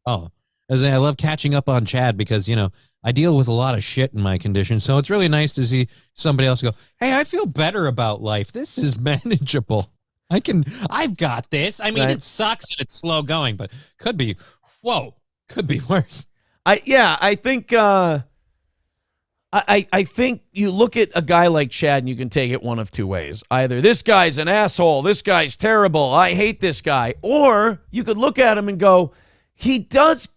Oh, as I love catching up on Chad because, I deal with a lot of shit in my condition. So it's really nice to see somebody else go, hey, I feel better about life. This is manageable. I've got this. I mean, Right. It sucks and it's slow going, but could be worse. I think I think you look at a guy like Chad and you can take it one of two ways. Either this guy's an asshole, this guy's terrible, I hate this guy. Or you could look at him and go, he does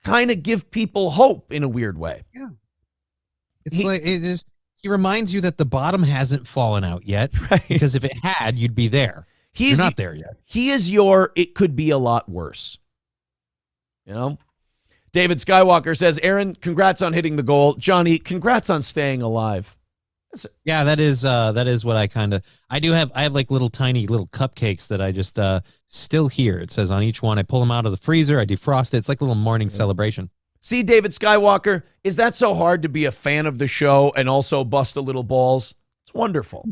kind of give people hope in a weird way. Yeah. He reminds you that the bottom hasn't fallen out yet. Right. Because if it had, you'd be there. You're not there yet. He is it could be a lot worse. David Skywalker says, Aaron, congrats on hitting the goal. Johnny, congrats on staying alive. Yeah, that is what I have like tiny little cupcakes that I just still here. It says on each one, I pull them out of the freezer, I defrost it. It's like a little morning celebration. See, David Skywalker, is that so hard to be a fan of the show and also bust a little balls? It's wonderful.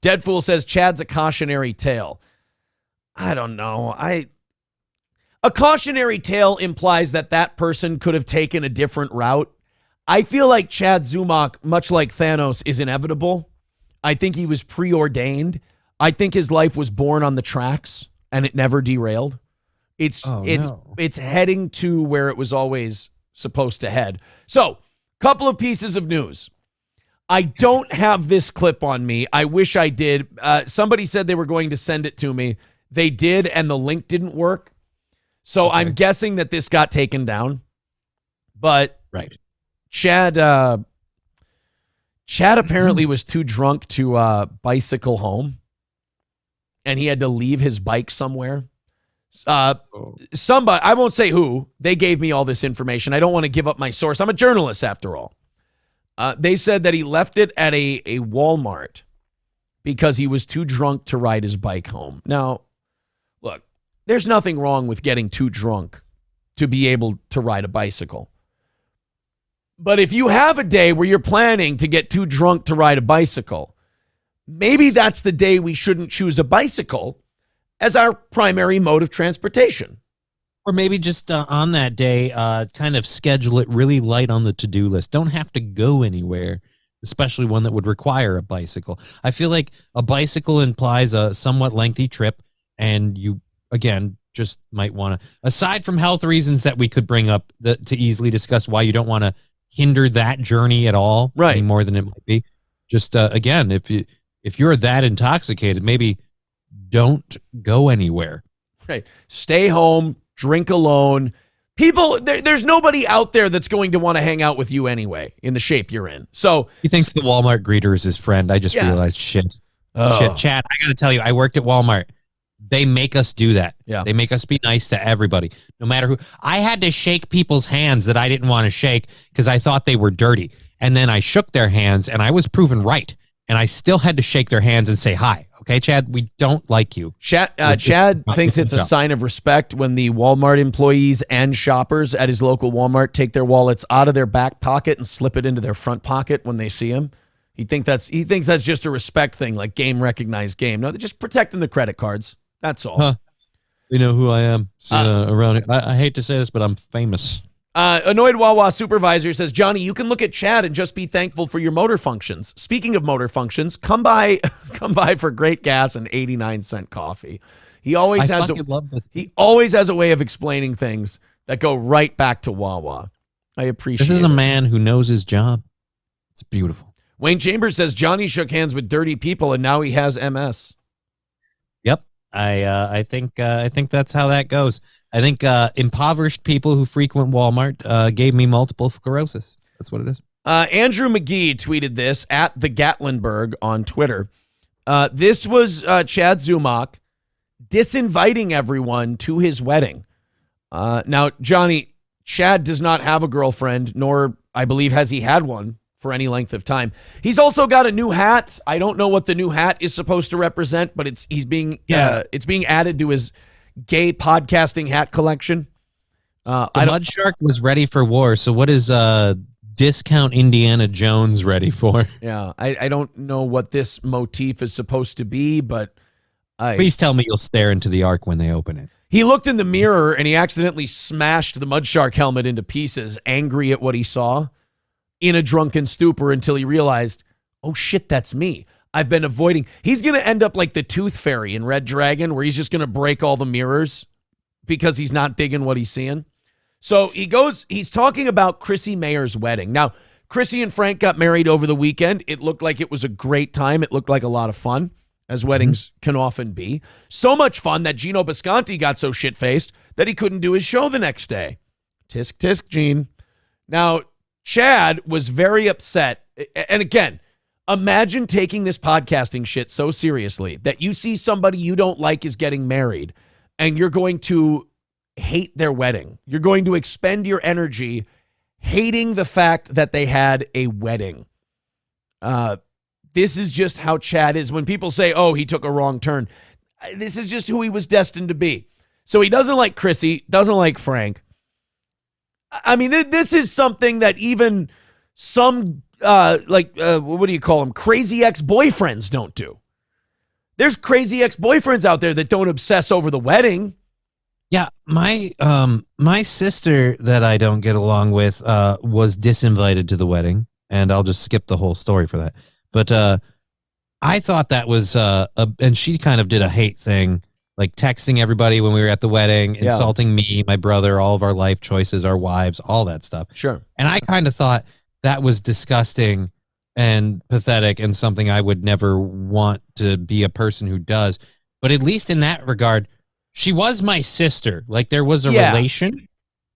Deadfool says, Chad's a cautionary tale. I don't know. A cautionary tale implies that person could have taken a different route. I feel like Chad Zumock, much like Thanos, is inevitable. I think he was preordained. I think his life was born on the tracks and it never derailed. It's heading to where it was always supposed to head. So, couple of pieces of news. I don't have this clip on me. I wish I did. Somebody said they were going to send it to me. They did, and the link didn't work. So okay. I'm guessing that this got taken down. But right. Chad apparently was too drunk to bicycle home, and he had to leave his bike somewhere. Somebody, I won't say who, they gave me all this information. I don't want to give up my source. I'm a journalist after all. They said that he left it at a Walmart because he was too drunk to ride his bike home. Now, look, there's nothing wrong with getting too drunk to be able to ride a bicycle. But if you have a day where you're planning to get too drunk to ride a bicycle, maybe that's the day we shouldn't choose a bicycle as our primary mode of transportation. Or maybe just on that day, kind of schedule it really light on the to-do list. Don't have to go anywhere, especially one that would require a bicycle. I feel like a bicycle implies a somewhat lengthy trip, and you, again, just might want to, aside from health reasons that we could bring up to easily discuss why you don't want to hinder that journey at all, right, any more than it might be. Just, again, if you're that intoxicated, maybe don't go anywhere. Right. Stay home, drink alone. People, there's nobody out there that's going to want to hang out with you anyway in the shape you're in. So he thinks the Walmart greeter is his friend. I just realized shit. Chad, I got to tell you, I worked at Walmart. They make us do that. Yeah. They make us be nice to everybody, no matter who. I had to shake people's hands that I didn't want to shake because I thought they were dirty. And then I shook their hands and I was proven right. And I still had to shake their hands and say hi. Okay, Chad, we don't like you. Chad thinks it's a sign of respect when the Walmart employees and shoppers at his local Walmart take their wallets out of their back pocket and slip it into their front pocket when they see him. He thinks that's just a respect thing, like game recognized game. No, they're just protecting the credit cards. That's all. Huh. You know who I am around here. I hate to say this, but I'm famous. Annoyed Wawa supervisor says, Johnny, you can look at Chad and just be thankful for your motor functions. Speaking of motor functions, come by for great gas and 89-cent coffee. He always has a way of explaining things that go right back to Wawa. I appreciate it. This is a man who knows his job. It's beautiful. Wayne Chambers says Johnny shook hands with dirty people and now he has MS. Yep. I think that's how that goes. I think impoverished people who frequent Walmart gave me multiple sclerosis. That's what it is. Andrew McGee tweeted this at the Gatlinburg on Twitter. This was Chad Zumock disinviting everyone to his wedding. Now, Johnny, Chad does not have a girlfriend, nor I believe has he had one for any length of time. He's also got a new hat. I don't know what the new hat is supposed to represent, but it's being added to his gay podcasting hat collection. Mud Shark was ready for war. So what is discount Indiana Jones ready for? Yeah, I don't know what this motif is supposed to be, but please tell me you'll stare into the ark when they open it. He looked in the mirror and he accidentally smashed the mud shark helmet into pieces, angry at what he saw, in a drunken stupor, until he realized, oh shit, that's me. I've been avoiding. He's going to end up like the Tooth Fairy in Red Dragon, where he's just going to break all the mirrors because he's not digging what he's seeing. So he's talking about Chrissy Mayer's wedding. Now, Chrissy and Frank got married over the weekend. It looked like it was a great time. It looked like a lot of fun, as weddings can often be. So much fun that Gino Bisconti got so shit-faced that he couldn't do his show the next day. Tisk, tisk, Gene. Now, Chad was very upset. And again, imagine taking this podcasting shit so seriously that you see somebody you don't like is getting married and you're going to hate their wedding. You're going to expend your energy hating the fact that they had a wedding. This is just how Chad is. When people say, oh, he took a wrong turn, this is just who he was destined to be. So he doesn't like Chrissy, doesn't like Frank. I mean, this is something that even some, what do you call them? Crazy ex-boyfriends don't do. There's crazy ex-boyfriends out there that don't obsess over the wedding. Yeah, my sister that I don't get along with was disinvited to the wedding, and I'll just skip the whole story for that. But I thought that was and she kind of did a hate thing, like texting everybody when we were at the wedding, insulting me, my brother, all of our life choices, our wives, all that stuff. Sure. And I kind of thought that was disgusting and pathetic and something I would never want to be a person who does. But at least in that regard, she was my sister. Like, there was a relation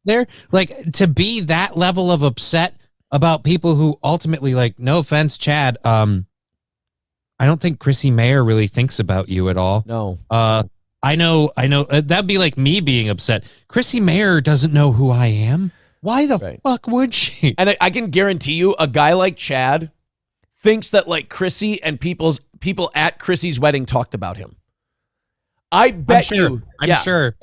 there. Like, to be that level of upset about people who ultimately, like, no offense, Chad, I don't think Chrissy Mayer really thinks about you at all. No. I know. That'd be like me being upset. Chrissy Mayer doesn't know who I am. Why the fuck would she? And I can guarantee you, a guy like Chad thinks that, like, Chrissy and people at Chrissy's wedding talked about him. I bet I'm sure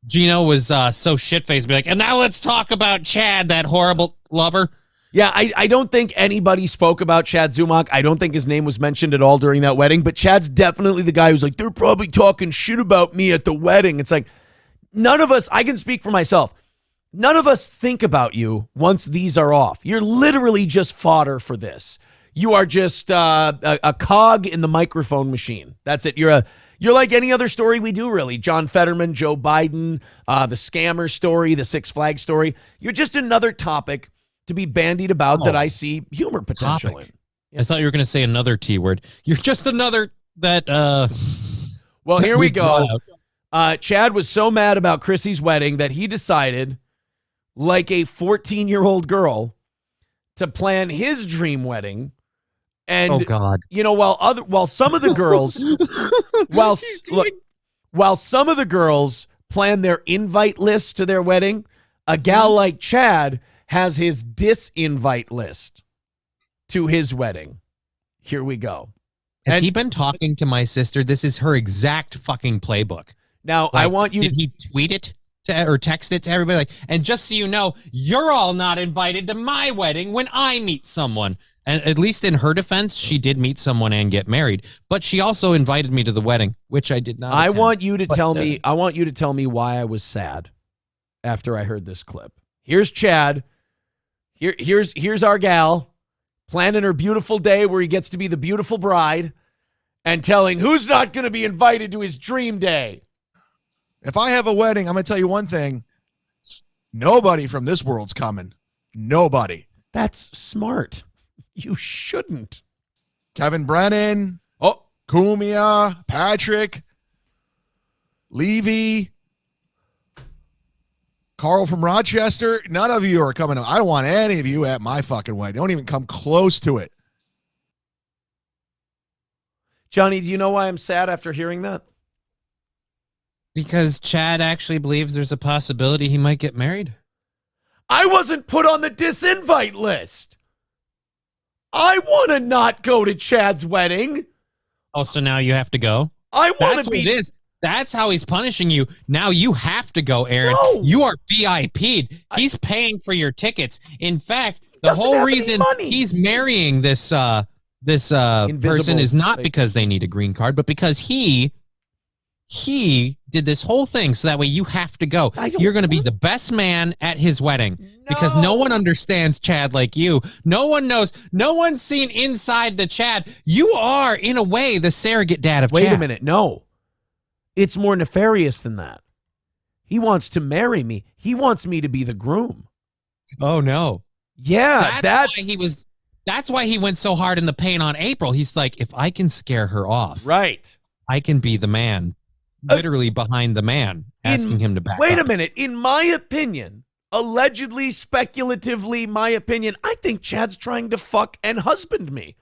Gino was so shit-faced, be like, and now let's talk about Chad, that horrible lover. Yeah, I don't think anybody spoke about Chad Zumock. I don't think his name was mentioned at all during that wedding, but Chad's definitely the guy who's like, they're probably talking shit about me at the wedding. It's like, none of us, I can speak for myself, none of us think about you once these are off. You're literally just fodder for this. You are just a cog in the microphone machine. That's it. You're like any other story we do, really. John Fetterman, Joe Biden, the scammer story, the Six Flags story. You're just another topic to be bandied about that I see humor potential in. I thought you were going to say another T word. You're just another that. Well, here we go. Chad was so mad about Chrissy's wedding that he decided, like a 14-year-old girl, to plan his dream wedding. And, oh God, you know, while some of the girls, while some of the girls plan their invite list to their wedding, a gal like Chad has his disinvite list to his wedding. Here we go. Has he been talking to my sister? This is her exact fucking playbook. Now, like, I want you did he tweet it or text it to everybody? Like, and just so you know, you're all not invited to my wedding when I meet someone. And at least in her defense, she did meet someone and get married, but she also invited me to the wedding, which I did not. I want you to tell me why I was sad after I heard this clip. Here's Chad. Here's our gal planning her beautiful day where he gets to be the beautiful bride and telling who's not going to be invited to his dream day. If I have a wedding, I'm going to tell you one thing. Nobody from this world's coming. Nobody. That's smart. You shouldn't. Kevin Brennan. Oh, Kumia. Patrick. Levy. Carl from Rochester. None of you are coming. I don't want any of you at my fucking wedding. Don't even come close to it. Johnny, do you know why I'm sad after hearing that? Because Chad actually believes there's a possibility he might get married. I wasn't put on the disinvite list. I want to not go to Chad's wedding. Oh, so now you have to go? I want to be. What it is. That's how he's punishing you. Now you have to go, Aaron. No. You are VIP'd. He's paying for your tickets. In fact, the whole reason he's marrying this person is not because they need a green card, but because he he did this whole thing so that way you have to go. You're going to be the best man at his wedding because no one understands Chad like you. No one knows. No one's seen inside the Chad. You are, in a way, the surrogate dad of Chad. Wait a minute. No. It's more nefarious than that. He wants to marry me. He wants me to be the groom. Oh, no. Yeah, That's why he went so hard in the paint on April. He's like, if I can scare her off, right, I can be the man, literally behind the man, asking him to back Wait up. a minute. In my opinion, allegedly, speculatively, my opinion, I think Chad's trying to fuck and husband me.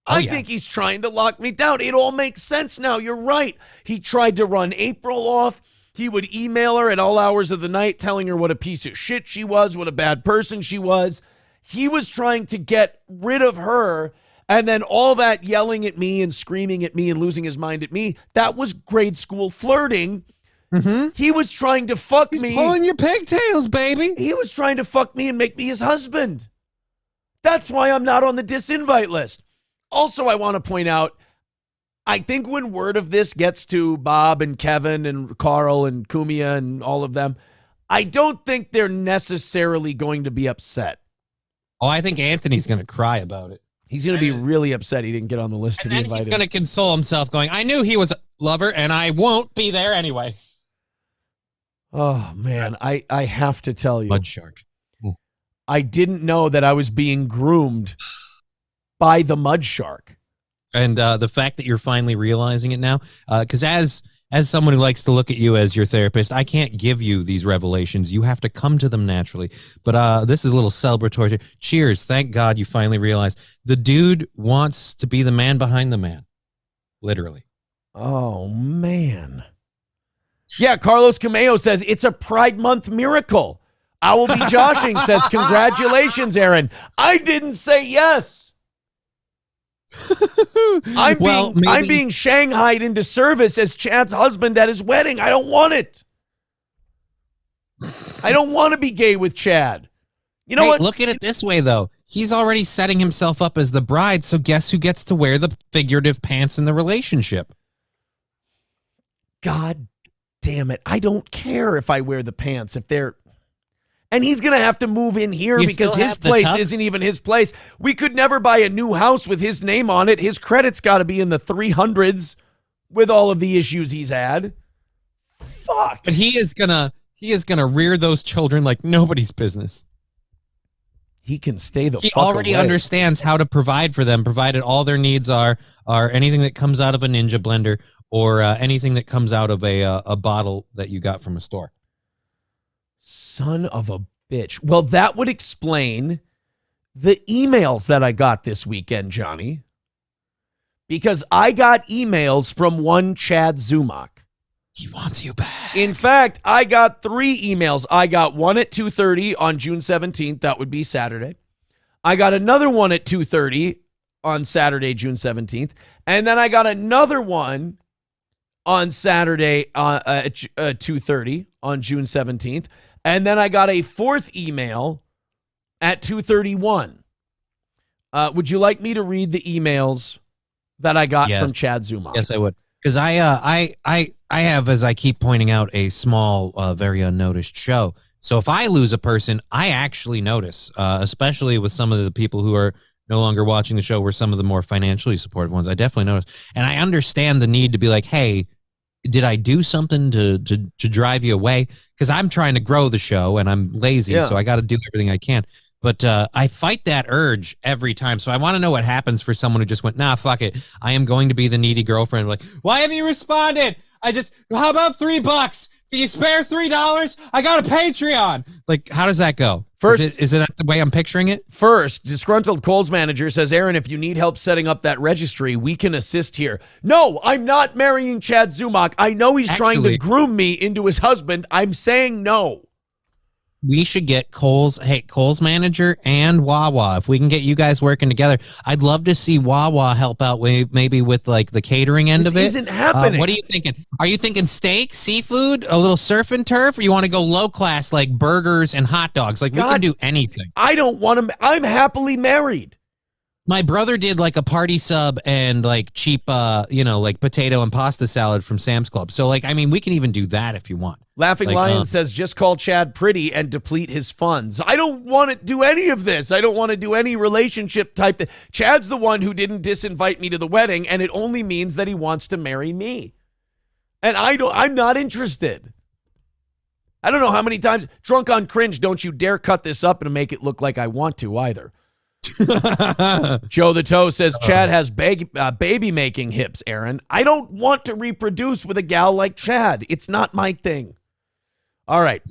I think he's trying to lock me down. It all makes sense now. You're right. He tried to run April off. He would email her at all hours of the night telling her what a piece of shit she was, what a bad person she was. He was trying to get rid of her, and then all that yelling at me and screaming at me and losing his mind at me, that was grade school flirting. Mm-hmm. He was trying to fuck me. He's pulling your pigtails, baby. He was trying to fuck me and make me his husband. That's why I'm not on the disinvite list. Also, I want to point out, I think when word of this gets to Bob and Kevin and Carl and Kumia and all of them, I don't think they're necessarily going to be upset. Oh, I think Anthony's going to cry about it. He's going to be really upset he didn't get on the list to be invited. He's going to console himself going, I knew he was a lover and I won't be there anyway. Oh, man, I have to tell you. Mud shark. I didn't know that I was being groomed by the mud shark. And the fact that you're finally realizing it now, because as someone who likes to look at you as your therapist, I can't give you these revelations. You have to come to them naturally. But this is a little celebratory. Cheers. Thank God you finally realized the dude wants to be the man behind the man. Literally. Oh, man. Yeah, Carlos Cameo says, it's a Pride Month miracle. I will be joshing says, congratulations, Aaron. I didn't say yes. I'm being shanghaied into service as Chad's husband at his wedding. I don't want it. I don't want to be gay with Chad. You know what? Look at it this way, though. He's already setting himself up as the bride, so guess who gets to wear the figurative pants in the relationship? God damn it. I don't care if I wear the pants if they're... And he's going to have to move in here because his place isn't even his place. We could never buy a new house with his name on it. His credit's got to be in the 300s with all of the issues he's had. Fuck. But he is gonna rear those children like nobody's business. He can stay the fuck away. He already understands how to provide for them, provided all their needs are anything that comes out of a Ninja blender or anything that comes out of a bottle that you got from a store. Son of a bitch. Well, that would explain the emails that I got this weekend, Johnny. Because I got emails from one Chad Zumock. He wants you back. In fact, I got 3 emails. I got one at 2:30 on June 17th. That would be Saturday. I got another one at 2:30 on Saturday, June 17th. And then I got another one on Saturday at 2:30 on June 17th. And then I got a 4th email at 2:31. Would you like me to read the emails that I got from Chad Zumock? Yes, I would. Because I have, as I keep pointing out, a small, very unnoticed show. So if I lose a person, I actually notice, especially with some of the people who are no longer watching the show, were some of the more financially supportive ones. I definitely notice. And I understand the need to be like, hey, did I do something to drive you away? Because I'm trying to grow the show and I'm lazy, so I got to do everything I can. But I fight that urge every time. So I want to know what happens for someone who just went, nah, fuck it. I am going to be the needy girlfriend. Like, why haven't you responded? How about $3? Can you spare $3? I got a Patreon. Like, how does that go? First, is it the way I'm picturing it? First, disgruntled Kohl's manager says, Aaron, if you need help setting up that registry, we can assist here. No, I'm not marrying Chad Zumock. I know he's trying to groom me into his husband. I'm saying no. We should get Kohl's manager and Wawa. If we can get you guys working together, I'd love to see Wawa help out maybe with like the catering end of it. This isn't happening. What are you thinking? Are you thinking steak, seafood, a little surf and turf, or you want to go low class like burgers and hot dogs? Like we can do anything. I don't want to. I'm happily married. My brother did like a party sub and like cheap, like potato and pasta salad from Sam's Club. So like, I mean, we can even do that if you want. Laughing Like, Lion says, just call Chad pretty and deplete his funds. I don't want to do any of this. I don't want to do any relationship type thing. Chad's the one who didn't disinvite me to the wedding, and it only means that he wants to marry me. And I'm not interested. I don't know how many times. Drunk on Cringe, don't you dare cut this up and make it look like I want to either. Joe the Toe says, Chad has baby making hips, Aaron. I don't want to reproduce with a gal like Chad. It's not my thing. All right.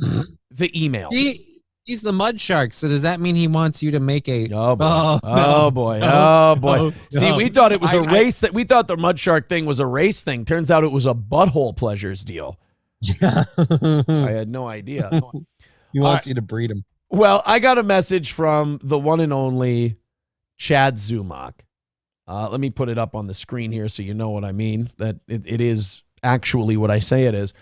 The email. He's the mud shark. So does that mean he wants you to make a... Oh, boy. Oh, boy. no. Oh, boy. No. See, we thought it was a race. We thought the mud shark thing was a race thing. Turns out it was a butthole pleasures deal. Yeah. I had no idea. He wants you to breed him. Well, I got a message from the one and only Chad Zumock. Let me put it up on the screen here so you know what I mean, that it is actually what I say it is.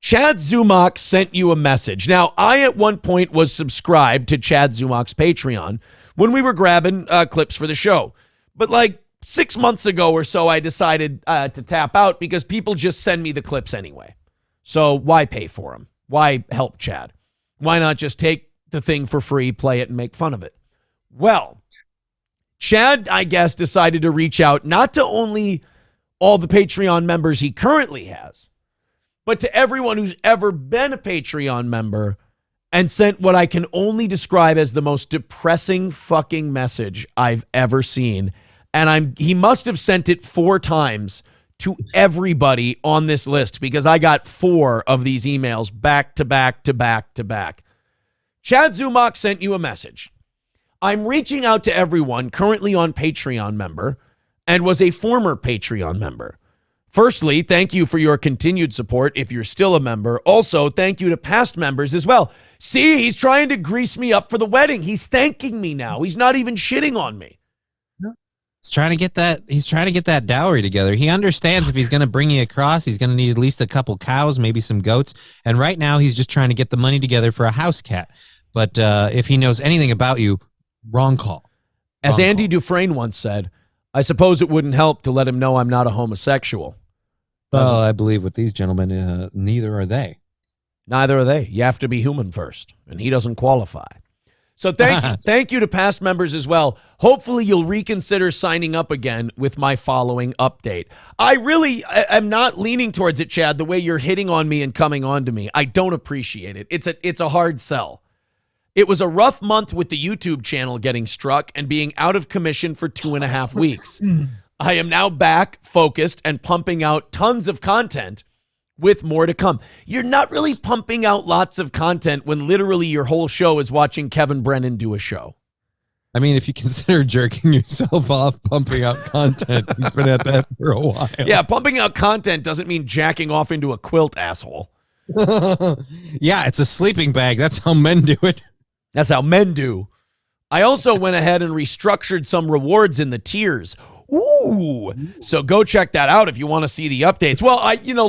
Chad Zumock sent you a message. Now, I at one point was subscribed to Chad Zumock's Patreon when we were grabbing clips for the show. But like 6 months ago or so, I decided to tap out because people just send me the clips anyway. So why pay for them? Why help Chad? Why not just take the thing for free, play it, and make fun of it? Well, Chad, I guess, decided to reach out not to only all the Patreon members he currently has, but to everyone who's ever been a Patreon member, and sent what I can only describe as the most depressing fucking message I've ever seen. And he must have sent it 4 times to everybody on this list because I got 4 of these emails back to back to back to back. Chad Zumock sent you a message. I'm reaching out to everyone currently on Patreon member and was a former Patreon member. Firstly, thank you for your continued support if you're still a member. Also, thank you to past members as well. See, he's trying to grease me up for the wedding. He's thanking me now. He's not even shitting on me. He's trying to get that dowry together. He understands if he's going to bring you across, he's going to need at least a couple cows, maybe some goats. And right now he's just trying to get the money together for a house cat. But if he knows anything about you, wrong call. As Andy Dufresne once said, I suppose it wouldn't help to let him know I'm not a homosexual. Well, I believe with these gentlemen, neither are they. Neither are they. You have to be human first, and he doesn't qualify. So thank you to past members as well. Hopefully you'll reconsider signing up again with my following update. I am not leaning towards it, Chad, the way you're hitting on me and coming on to me. I don't appreciate it. It's a hard sell. It was a rough month with the YouTube channel getting struck and being out of commission for 2.5 weeks. I am now back, focused, and pumping out tons of content with more to come. You're not really pumping out lots of content when literally your whole show is watching Kevin Brennan do a show. I mean, if you consider jerking yourself off, pumping out content, he's been at that for a while. Yeah, pumping out content doesn't mean jacking off into a quilt, asshole. Yeah, it's a sleeping bag. That's how men do it. That's how men do. I also went ahead and restructured some rewards in the tiers. Ooh. So go check that out if you want to see the updates. Well,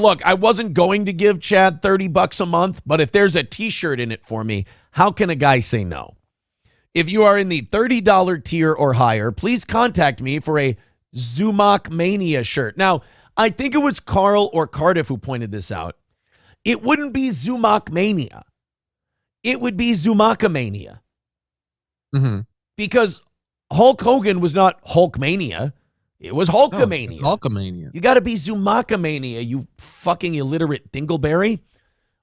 look, I wasn't going to give Chad $30 a month, but if there's a t-shirt in it for me, how can a guy say no? If you are in the $30 tier or higher, please contact me for a Zumock Mania shirt. Now, I think it was Carl or Cardiff who pointed this out. It wouldn't be Zumock Mania. It would be Zumockamania. Mm-hmm. Because Hulk Hogan was not Hulkmania. It was Hulkamania. Hulkamania. You got to be Zumockamania, you fucking illiterate dingleberry.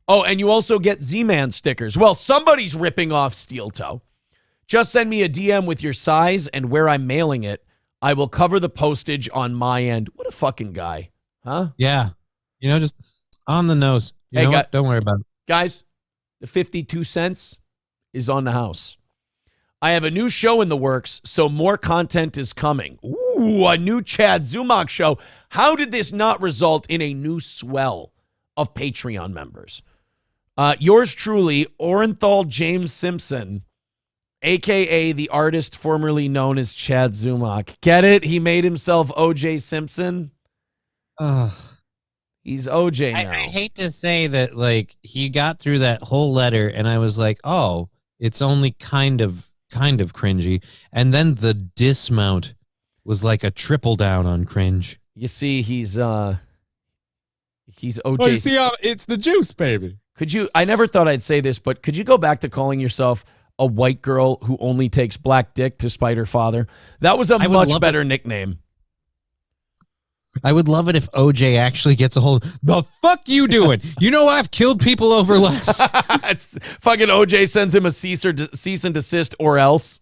Oh, and you also get Z-Man stickers. Well, somebody's ripping off Steel Toe. Just send me a DM with your size and where I'm mailing it. I will cover the postage on my end. What a fucking guy. Huh? Yeah. Just on the nose. You know what? Don't worry about it. Guys, the 52 cents is on the house. I have a new show in the works, so more content is coming. Ooh, a new Chad Zumock show. How did this not result in a new swell of Patreon members? Yours truly, Orenthal James Simpson, a.k.a. the artist formerly known as Chad Zumock. Get it? He made himself O.J. Simpson. He's O.J. now. I hate to say that, he got through that whole letter, and I was like, oh, it's only kind of kind of cringy. And then the dismount was like a triple down on cringe. You see, he's OJ. Oh, you see, it's the juice, baby. Could you? I never thought I'd say this, but could you go back to calling yourself a white girl who only takes black dick to spite her father? That was a much better nickname. I would love it if OJ actually gets a hold. The fuck you doing? You know I've killed people over less. It's fucking OJ sends him a cease and desist or else.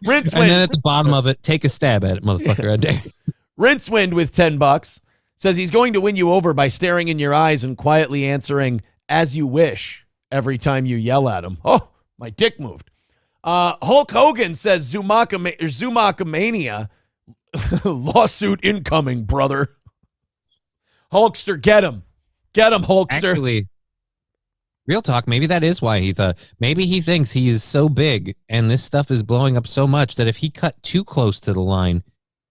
And then at the bottom of it, take a stab at it, motherfucker. I dare. Rincewind with $10 says he's going to win you over by staring in your eyes and quietly answering "as you wish" every time you yell at him. Oh, my dick moved. Hulk Hogan says Zumockamania. Lawsuit incoming, brother. Hulkster, get him. Get him, Hulkster. Actually, real talk, maybe that is why he thought. Maybe he thinks he is so big and this stuff is blowing up so much that if he cut too close to the line,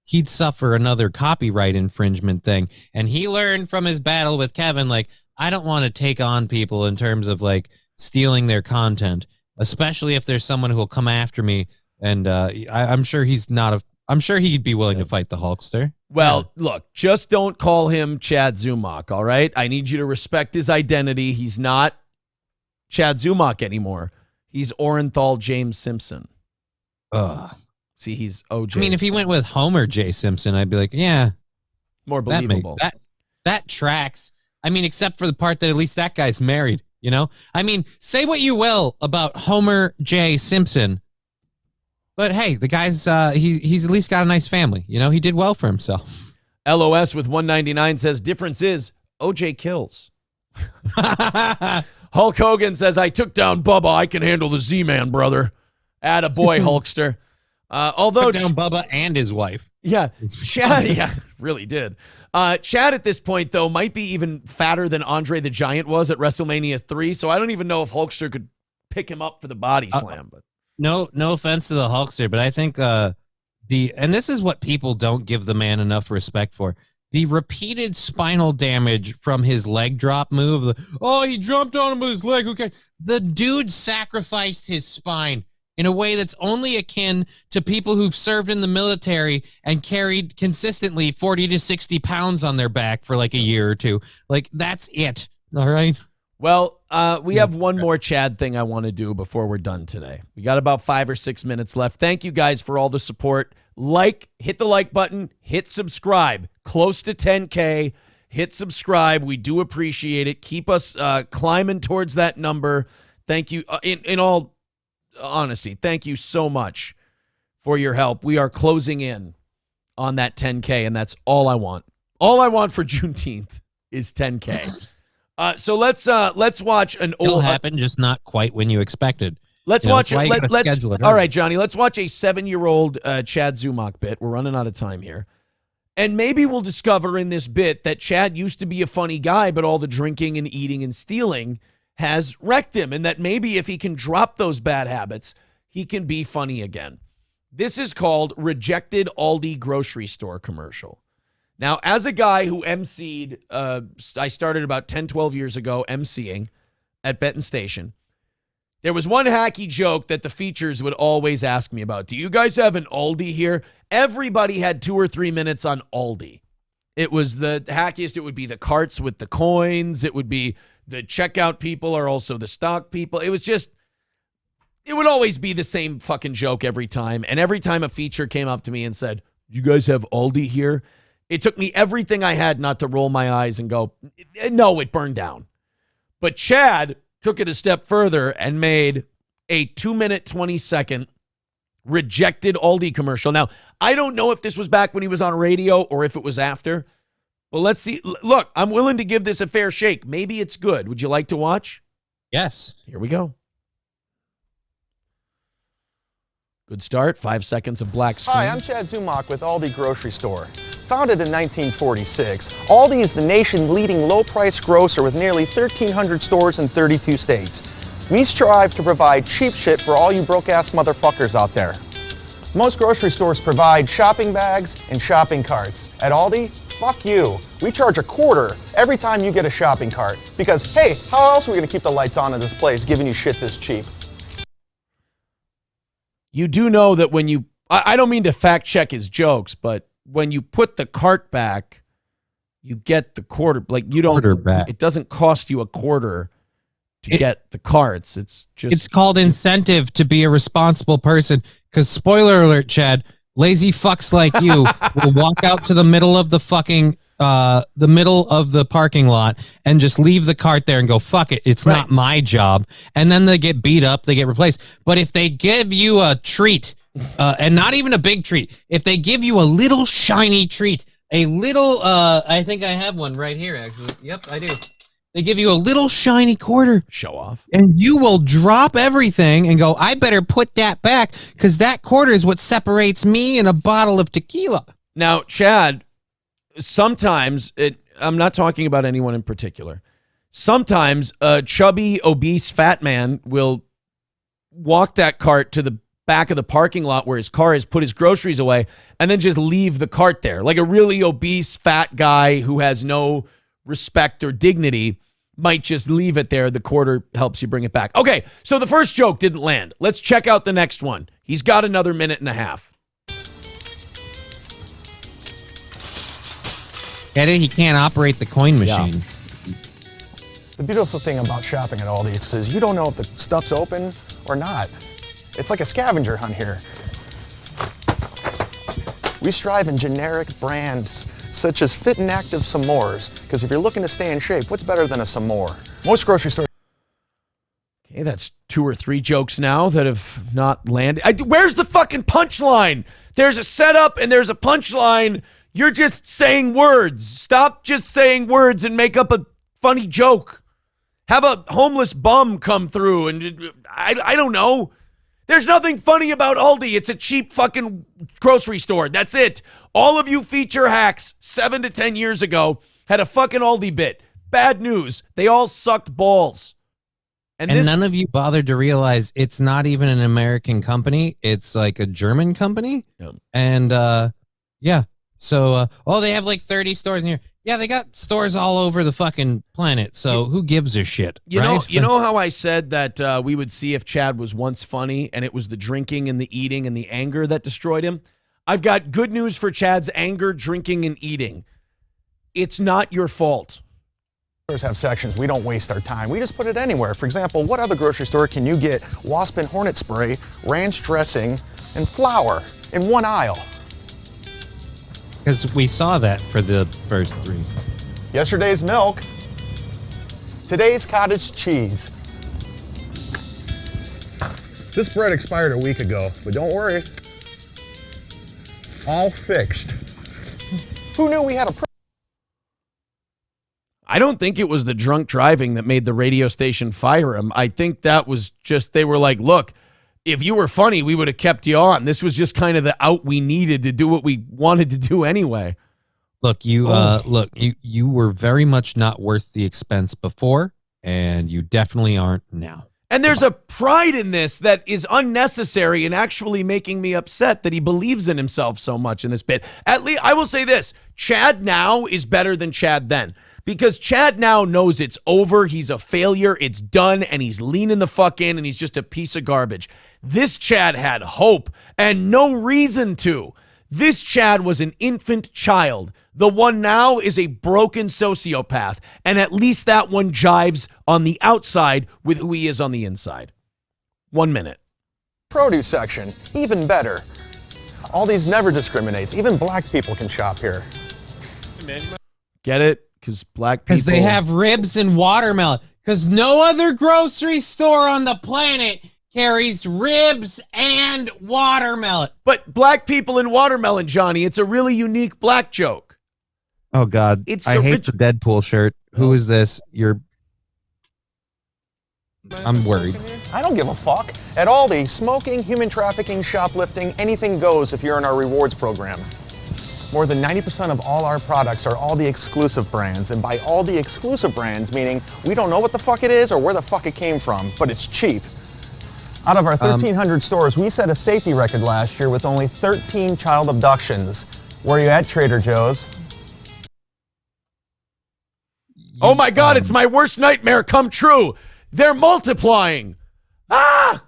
he'd suffer another copyright infringement thing. And he learned from his battle with Kevin, like, I don't want to take on people in terms of like stealing their content, especially if there's someone who will come after me. And I'm sure he's not I'm sure he'd be willing to fight the Hulkster. Well, look, just don't call him Chad Zumock, all right? I need you to respect his identity. He's not Chad Zumock anymore. He's Orenthal James Simpson. See, he's OJ. I mean, if he went with Homer J. Simpson, I'd be like, yeah. More believable. That tracks. I mean, except for the part that at least that guy's married, you know? I mean, say what you will about Homer J. Simpson, but hey, the guy's he's at least got a nice family. You know, he did well for himself. LOS with 199 says difference is OJ kills. Hulk Hogan says, I took down Bubba. I can handle the Z-Man, brother. Atta boy, Hulkster. Although took down Bubba and his wife. Yeah, Chad, really did. Chad at this point, though, might be even fatter than Andre the Giant was at WrestleMania 3, so I don't even know if Hulkster could pick him up for the body slam. But no offense to the Hulkster, but I think and this is what people don't give the man enough respect for. The repeated spinal damage from his leg drop move. He jumped on him with his leg. Okay. The dude sacrificed his spine in a way that's only akin to people who've served in the military and carried consistently 40 to 60 pounds on their back for like a year or two. Like, that's it. All right. Well, we have one more Chad thing I want to do before we're done today. We got about 5 or 6 minutes left. Thank you guys for all the support. Hit the like button, hit subscribe. Close to 10K. Hit subscribe. We do appreciate it. Keep us climbing towards that number. Thank you. In all honesty, thank you so much for your help. We are closing in on that 10K, and that's all I want. All I want for Juneteenth is 10K. So let's watch an old. It'll happen, just not quite when you expected. Let's watch it. Let's schedule it. All right, Johnny. Let's watch a 7-year-old Chad Zumock bit. We're running out of time here, and maybe we'll discover in this bit that Chad used to be a funny guy, but all the drinking and eating and stealing has wrecked him, and that maybe if he can drop those bad habits, he can be funny again. This is called Rejected Aldi Grocery Store Commercial. Now, as a guy who emceed, I started about 10, 12 years ago emceeing at Benton Station. There was one hacky joke that the features would always ask me about. Do you guys have an Aldi here? Everybody had 2 or 3 minutes on Aldi. It was the hackiest. It would be the carts with the coins. It would be the checkout people are also the stock people. It would always be the same fucking joke every time. And every time a feature came up to me and said, you guys have Aldi here? It took me everything I had not to roll my eyes and go, no, it burned down. But Chad took it a step further and made a 2-minute, 20-second rejected Aldi commercial. Now, I don't know if this was back when he was on radio or if it was after. Well, let's see. Look, I'm willing to give this a fair shake. Maybe it's good. Would you like to watch? Yes. Here we go. Good start. 5 seconds of black screen. Hi, I'm Chad Zumock with Aldi Grocery Store. Founded in 1946, Aldi is the nation's leading low-price grocer with nearly 1,300 stores in 32 states. We strive to provide cheap shit for all you broke-ass motherfuckers out there. Most grocery stores provide shopping bags and shopping carts. At Aldi, fuck you. We charge $0.25 every time you get a shopping cart. Because, hey, how else are we going to keep the lights on in this place giving you shit this cheap? You do know that when you, I don't mean to fact check his jokes, but when you put the cart back, you get the quarter. Like you don't, Quarter back. it doesn't cost you a quarter to get the carts. It's called incentive to be a responsible person. Because spoiler alert, Chad, lazy fucks like you will walk out to the middle of the fucking the middle of the parking lot and just leave the cart there and go, fuck it, it's not my job. And then they get beat up, they get replaced. But if they give you a treat, and not even a big treat, if they give you a little shiny treat, a little, I think I have one right here, actually. Yep, I do. They give you a little shiny quarter. Show off. And you will drop everything and go, I better put that back because that quarter is what separates me and a bottle of tequila. Now, Chad, sometimes, I'm not talking about anyone in particular. Sometimes a chubby, obese, fat man will walk that cart to the back of the parking lot where his car is, put his groceries away, and then just leave the cart there. Like a really obese, fat guy who has no respect or dignity might just leave it there. The quarter helps you bring it back. Okay, so the first joke didn't land. Let's check out the next one. He's got another minute and a half. Get it? He can't operate the coin machine. Yeah. The beautiful thing about shopping at Aldi's is you don't know if the stuff's open or not. It's like a scavenger hunt here. We strive in generic brands such as Fit and Active S'mores, because if you're looking to stay in shape, what's better than a s'more? Most grocery stores. Okay, that's 2 or 3 jokes now that have not landed. Where's the fucking punchline? There's a setup and there's a punchline. You're just saying words. Stop just saying words and make up a funny joke. Have a homeless bum come through and I don't know. There's nothing funny about Aldi. It's a cheap fucking grocery store. That's it. All of you feature hacks 7 to 10 years ago had a fucking Aldi bit. Bad news. They all sucked balls. And none of you bothered to realize it's not even an American company. It's like a German company. Yep. And yeah. So, they have like 30 stores in here. Yeah, they got stores all over the fucking planet. So who gives a shit? You right? know how I said that we would see if Chad was once funny and it was the drinking and the eating and the anger that destroyed him? I've got good news for Chad's anger, drinking, and eating. It's not your fault. Stores have sections. We don't waste our time. We just put it anywhere. For example, what other grocery store can you get wasp and hornet spray, ranch dressing, and flour in one aisle? Because we saw that for the first 3. Yesterday's milk, today's cottage cheese. This bread expired a week ago, but don't worry. All fixed. Who knew we had a I don't think it was the drunk driving that made the radio station fire him. I think that was just, they were like, look, if you were funny, we would have kept you on. This was just kind of the out we needed to do what we wanted to do anyway. Look, you were very much not worth the expense before, and you definitely aren't now. And there's a pride in this that is unnecessary and actually making me upset that he believes in himself so much in this bit. At least I will say this, Chad now is better than Chad then. Because Chad now knows it's over, he's a failure, it's done, and he's leaning the fuck in, and he's just a piece of garbage. This Chad had hope, and no reason to. This Chad was an infant child. The one now is a broken sociopath, and at least that one jives on the outside with who he is on the inside. 1 minute. produce section. Even better. Aldi's never discriminates. Even black people can shop here. Get it? Because black people. Because they have ribs and watermelon. Because no other grocery store on the planet carries ribs and watermelon. But black people and watermelon, Johnny, it's a really unique black joke. Oh, God. I hate the Deadpool shirt. Who is this? I'm worried. I don't give a fuck. At Aldi, smoking, human trafficking, shoplifting, anything goes if you're in our rewards program. More than 90% of all our products are Aldi exclusive brands, and by Aldi exclusive brands, meaning we don't know what the fuck it is or where the fuck it came from, but it's cheap. Out of our 1,300 stores, we set a safety record last year with only 13 child abductions. Where are you at, Trader Joe's? Oh my God, it's my worst nightmare come true. They're multiplying. Ah!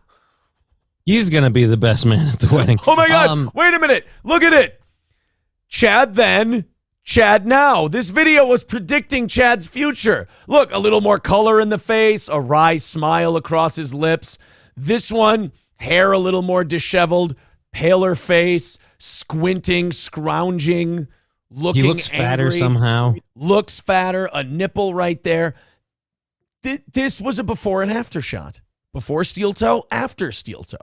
He's gonna be the best man at the wedding. Oh my God! Wait a minute! Look at it. Chad then, Chad now. This video was predicting Chad's future. Look, a little more color in the face, a wry smile across his lips. This one, hair a little more disheveled, paler face, squinting, scrounging, looking He looks fatter angry. somehow. Looks fatter, a nipple right there. This was a before and after shot. Before steel toe, after steel toe.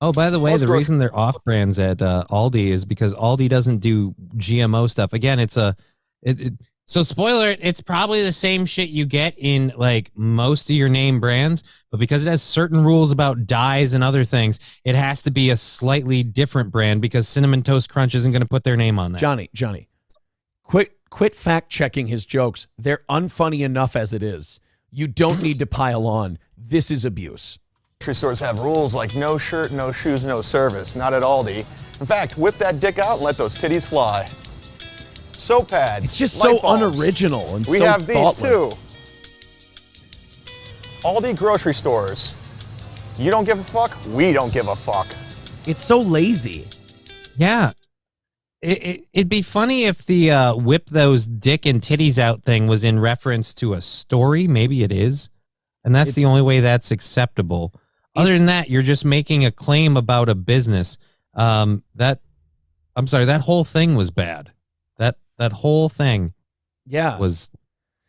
Oh, by the way, Most the grocery- reason they're off brands at Aldi is because Aldi doesn't do GMO stuff. Again, so spoiler, it's probably the same shit you get in like most of your name brands, but because it has certain rules about dyes and other things, it has to be a slightly different brand because Cinnamon Toast Crunch isn't going to put their name on that. Johnny, quit fact checking his jokes. They're unfunny enough as it is. You don't need to pile on. This is abuse. Grocery stores have rules like no shirt, no shoes, no service. Not at Aldi. In fact, whip that dick out and let those titties fly. Soap pads. It's just light so bulbs. unoriginal and We so have these thoughtless. too. Aldi grocery stores. You don't give a fuck. We don't give a fuck. It's so lazy. Yeah. It'd be funny if the whip those dick and titties out thing was in reference to a story. Maybe it is. And that's the It's- only way that's acceptable. Other than that, you're just making a claim about a business. I'm sorry, that whole thing was bad. That whole thing Yeah. was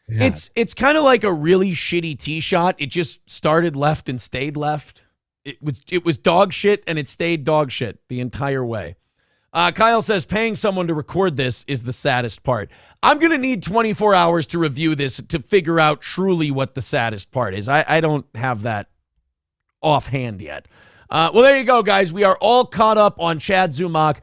yeah. It's kind of like a really shitty tee shot. It just started left and stayed left. It was dog shit and it stayed dog shit the entire way. Kyle says paying someone to record this is the saddest part. I'm going to need 24 hours to review this to figure out truly what the saddest part is. I don't have that offhand yet. Well, there you go, guys. We are all caught up on Chad Zumock.